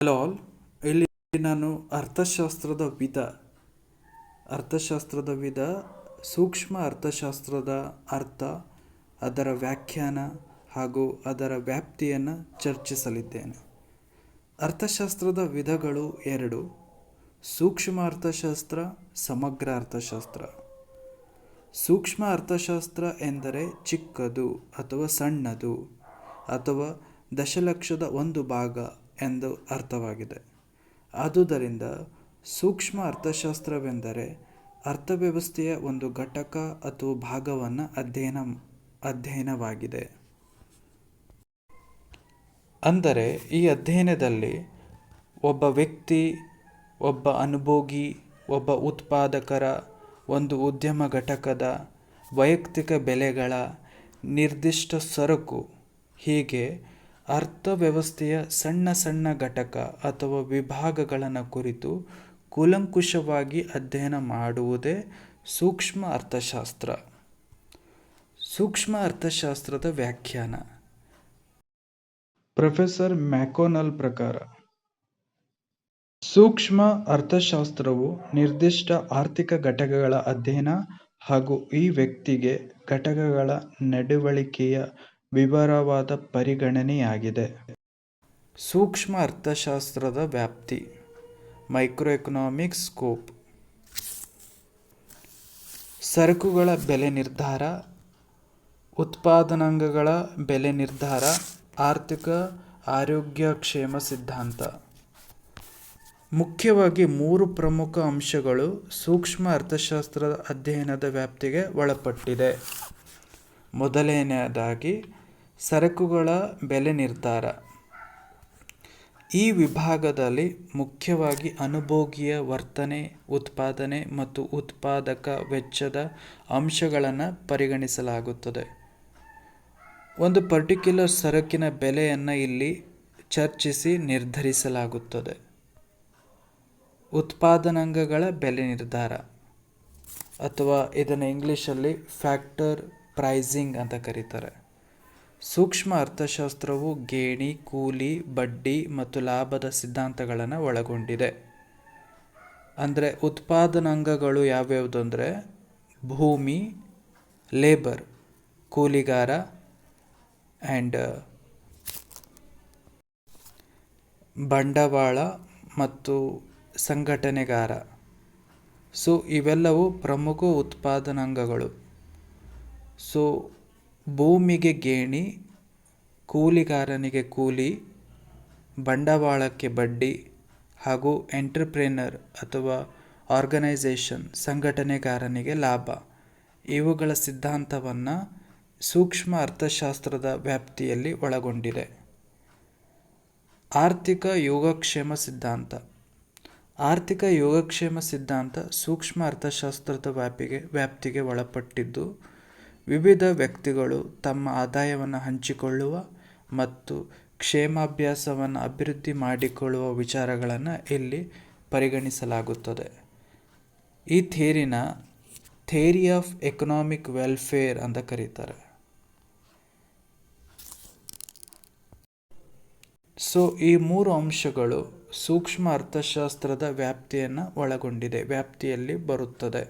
Hello all. ಇಲ್ಲಿ ನಾನು ಅರ್ಥಶಾಸ್ತ್ರದ ವಿಧ, ಸೂಕ್ಷ್ಮ ಅರ್ಥಶಾಸ್ತ್ರದ ಅರ್ಥ, ಅದರ ವ್ಯಾಖ್ಯಾನ ಹಾಗೂ ಅದರ ವ್ಯಾಪ್ತಿಯನ್ನು ಚರ್ಚಿಸಲಿದ್ದೇನೆ. ಅರ್ಥಶಾಸ್ತ್ರದ ವಿಧಗಳು ಎರಡು: ಸೂಕ್ಷ್ಮ ಅರ್ಥಶಾಸ್ತ್ರ, ಸಮಗ್ರ ಅರ್ಥಶಾಸ್ತ್ರ. ಸೂಕ್ಷ್ಮ ಅರ್ಥಶಾಸ್ತ್ರ ಎಂದರೆ ಚಿಕ್ಕದು ಅಥವಾ ಸಣ್ಣದು ಅಥವಾ ದಶಲಕ್ಷದ ಒಂದು ಭಾಗ ಎಂದು ಅರ್ಥವಾಗಿದೆ. ಆದುದರಿಂದ ಸೂಕ್ಷ್ಮ ಅರ್ಥಶಾಸ್ತ್ರವೆಂದರೆ ಅರ್ಥವ್ಯವಸ್ಥೆಯ ಒಂದು ಘಟಕ ಅಥವಾ ಭಾಗವನ್ನು ಅಧ್ಯಯನವಾಗಿದೆ. ಅಂದರೆ ಈ ಅಧ್ಯಯನದಲ್ಲಿ ಒಬ್ಬ ವ್ಯಕ್ತಿ, ಒಬ್ಬ ಅನುಭೋಗಿ, ಒಬ್ಬ ಉತ್ಪಾದಕರ, ಒಂದು ಉದ್ಯಮ ಘಟಕದ ವೈಯಕ್ತಿಕ ಬೆಲೆಗಳ, ನಿರ್ದಿಷ್ಟ ಸರಕು, ಹೀಗೆ ಅರ್ಥವ್ಯವಸ್ಥೆಯ ಸಣ್ಣ ಸಣ್ಣ ಘಟಕ ಅಥವಾ ವಿಭಾಗಗಳನ್ನು ಕುರಿತು ಕೂಲಂಕುಷವಾಗಿ ಅಧ್ಯಯನ ಮಾಡುವುದೇ ಸೂಕ್ಷ್ಮ ಅರ್ಥಶಾಸ್ತ್ರ. ಸೂಕ್ಷ್ಮ ಅರ್ಥಶಾಸ್ತ್ರದ ವ್ಯಾಖ್ಯಾನ. ಪ್ರೊಫೆಸರ್ ಮ್ಯಾಕೋನಲ್ ಪ್ರಕಾರ, ಸೂಕ್ಷ್ಮ ಅರ್ಥಶಾಸ್ತ್ರವು ನಿರ್ದಿಷ್ಟ ಆರ್ಥಿಕ ಘಟಕಗಳ ಅಧ್ಯಯನ ಹಾಗೂ ಈ ವ್ಯಕ್ತಿಗೆ ಘಟಕಗಳ ನಡವಳಿಕೆಯ ವಿವರವಾದ ಪರಿಗಣನೆಯಾಗಿದೆ. ಸೂಕ್ಷ್ಮ ಅರ್ಥಶಾಸ್ತ್ರದ ವ್ಯಾಪ್ತಿ. Micro economic scope. ಸರಕುಗಳ ಬೆಲೆ ನಿರ್ಧಾರ, ಉತ್ಪಾದನಾಂಗಗಳ ಬೆಲೆ ನಿರ್ಧಾರ, ಆರ್ಥಿಕ ಆರೋಗ್ಯಕ್ಷೇಮ ಸಿದ್ಧಾಂತ. ಮುಖ್ಯವಾಗಿ ಮೂರು ಪ್ರಮುಖ ಅಂಶಗಳು ಸೂಕ್ಷ್ಮ ಅರ್ಥಶಾಸ್ತ್ರದ ಅಧ್ಯಯನದ ವ್ಯಾಪ್ತಿಗೆ ಒಳಪಟ್ಟಿದೆ. ಮೊದಲನೆಯದಾಗಿ ಸರಕುಗಳ ಬೆಲೆ ನಿರ್ಧಾರ. ಈ ವಿಭಾಗದಲ್ಲಿ ಮುಖ್ಯವಾಗಿ ಅನುಭೋಗಿಯ ವರ್ತನೆ, ಉತ್ಪಾದನೆ ಮತ್ತು ಉತ್ಪಾದಕ ವೆಚ್ಚದ ಅಂಶಗಳನ್ನು ಪರಿಗಣಿಸಲಾಗುತ್ತದೆ. ಒಂದು ಪರ್ಟಿಕ್ಯುಲರ್ ಸರಕಿನ ಬೆಲೆಯನ್ನು ಇಲ್ಲಿ ಚರ್ಚಿಸಿ ನಿರ್ಧರಿಸಲಾಗುತ್ತದೆ. ಉತ್ಪಾದನಾಂಗಗಳ ಬೆಲೆ ನಿರ್ಧಾರ, ಅಥವಾ ಇದನ್ನು ಇಂಗ್ಲಿಷಲ್ಲಿ ಫ್ಯಾಕ್ಟರ್ ಪ್ರೈಸಿಂಗ್ ಅಂತ ಕರೀತಾರೆ. ಸೂಕ್ಷ್ಮ ಅರ್ಥಶಾಸ್ತ್ರವು ಗೇಣಿ, ಕೂಲಿ, ಬಡ್ಡಿ ಮತ್ತು ಲಾಭದ ಸಿದ್ಧಾಂತಗಳನ್ನು ಒಳಗೊಂಡಿದೆ. ಅಂದರೆ ಉತ್ಪಾದನಾಂಗಗಳು ಯಾವ್ಯಾವುದು ಅಂದರೆ ಭೂಮಿ, ಲೇಬರ್, ಕೂಲಿಗಾರ ಆ್ಯಂಡ್ ಬಂಡವಾಳ ಮತ್ತು ಸಂಘಟನೆಗಾರ. ಸೊ ಇವೆಲ್ಲವೂ ಪ್ರಮುಖ ಉತ್ಪಾದನಾಂಗಗಳು. ಸೊ ಭೂಮಿಗೆ ಗೇಣಿ, ಕೂಲಿಗಾರನಿಗೆ ಕೂಲಿ, ಬಂಡವಾಳಕ್ಕೆ ಬಡ್ಡಿ ಹಾಗೂ ಎಂಟರ್ಪ್ರೆನರ್ ಅಥವಾ ಆರ್ಗನೈಸೇಷನ್, ಸಂಘಟನೆಗಾರನಿಗೆ ಲಾಭ, ಇವುಗಳ ಸಿದ್ಧಾಂತವನ್ನು ಸೂಕ್ಷ್ಮ ಅರ್ಥಶಾಸ್ತ್ರದ ವ್ಯಾಪ್ತಿಯಲ್ಲಿ ಒಳಗೊಂಡಿದೆ. ಆರ್ಥಿಕ ಯೋಗಕ್ಷೇಮ ಸಿದ್ಧಾಂತ. ಆರ್ಥಿಕ ಯೋಗಕ್ಷೇಮ ಸಿದ್ಧಾಂತ ಸೂಕ್ಷ್ಮ ಅರ್ಥಶಾಸ್ತ್ರದ ವ್ಯಾಪ್ತಿಗೆ ಒಳಪಟ್ಟಿದ್ದು, ವಿವಿಧ ವ್ಯಕ್ತಿಗಳು ತಮ್ಮ ಆದಾಯವನ್ನು ಹಂಚಿಕೊಳ್ಳುವ ಮತ್ತು ಕ್ಷೇಮಾಭ್ಯಾಸವನ್ನು ಅಭಿವೃದ್ಧಿ ಮಾಡಿಕೊಳ್ಳುವ ವಿಚಾರಗಳನ್ನು ಇಲ್ಲಿ ಪರಿಗಣಿಸಲಾಗುತ್ತದೆ. ಈ ಥಿಯರಿ ಆಫ್ ಎಕನಾಮಿಕ್ ವೆಲ್ಫೇರ್ ಅಂತ ಕರೀತಾರೆ. ಸೊ ಈ ಮೂರು ಅಂಶಗಳು ಸೂಕ್ಷ್ಮ ಅರ್ಥಶಾಸ್ತ್ರದ ವ್ಯಾಪ್ತಿಯಲ್ಲಿ ಬರುತ್ತದೆ.